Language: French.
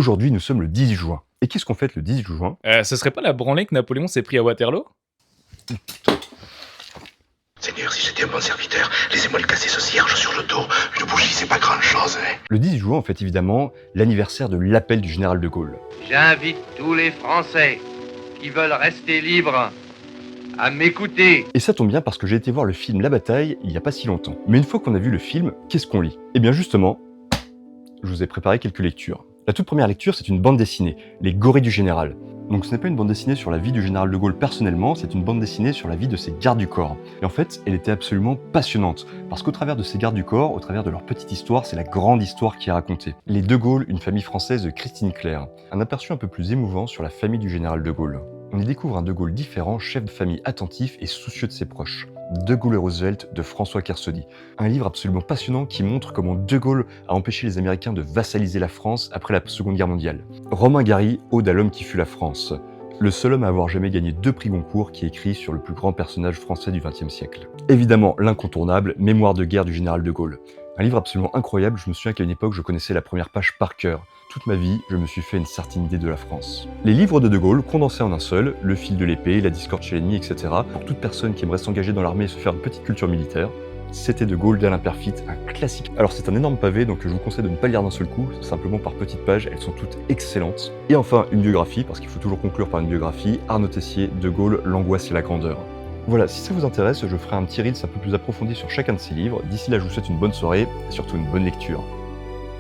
Aujourd'hui, nous sommes le 18 juin. Et qu'est-ce qu'on fête le 18 juin? Ce serait pas la branlée que Napoléon s'est pris à Waterloo? Seigneur, si j'étais un bon serviteur, laissez-moi lui casser ce cierge sur le dos. Une bougie, c'est pas grand chose, hein. Le 18 juin, on fête évidemment l'anniversaire de l'appel du général de Gaulle. J'invite tous les Français qui veulent rester libres à m'écouter. Et ça tombe bien parce que j'ai été voir le film La Bataille il y a pas si longtemps. Mais une fois qu'on a vu le film, qu'est-ce qu'on lit? Eh bien justement, je vous ai préparé quelques lectures. La toute première lecture, c'est une bande dessinée, Les Gorilles du Général. Donc ce n'est pas une bande dessinée sur la vie du général de Gaulle personnellement, c'est une bande dessinée sur la vie de ses gardes du corps. Et en fait, elle était absolument passionnante, parce qu'au travers de ces gardes du corps, au travers de leur petite histoire, c'est la grande histoire qui est racontée. Les De Gaulle, une famille française de Christine Clair. Un aperçu un peu plus émouvant sur la famille du général de Gaulle. On y découvre un De Gaulle différent, chef de famille attentif et soucieux de ses proches. De Gaulle et Roosevelt de François Kersaudy. Un livre absolument passionnant qui montre comment De Gaulle a empêché les Américains de vassaliser la France après la Seconde Guerre mondiale. Romain Gary, Ode à l'homme qui fut la France. Le seul homme à avoir jamais gagné 2 prix Goncourt qui écrit sur le plus grand personnage français du XXe siècle. Évidemment, l'incontournable, Mémoire de guerre du général de Gaulle. Un livre absolument incroyable, je me souviens qu'à une époque, je connaissais la première page par cœur. Toute ma vie, je me suis fait une certaine idée de la France. Les livres de Gaulle, condensés en un seul, Le fil de l'épée, La discorde chez l'ennemi, etc. Pour toute personne qui aimerait s'engager dans l'armée et se faire une petite culture militaire, c'était De Gaulle d'Alain Perfit, un classique. Alors c'est un énorme pavé, donc je vous conseille de ne pas le lire d'un seul coup, simplement par petites pages, elles sont toutes excellentes. Et enfin, une biographie, parce qu'il faut toujours conclure par une biographie, Arnaud Tessier, De Gaulle, L'angoisse et la grandeur. Voilà, si ça vous intéresse, je ferai un petit reels un peu plus approfondi sur chacun de ces livres. D'ici là, je vous souhaite une bonne soirée et surtout une bonne lecture.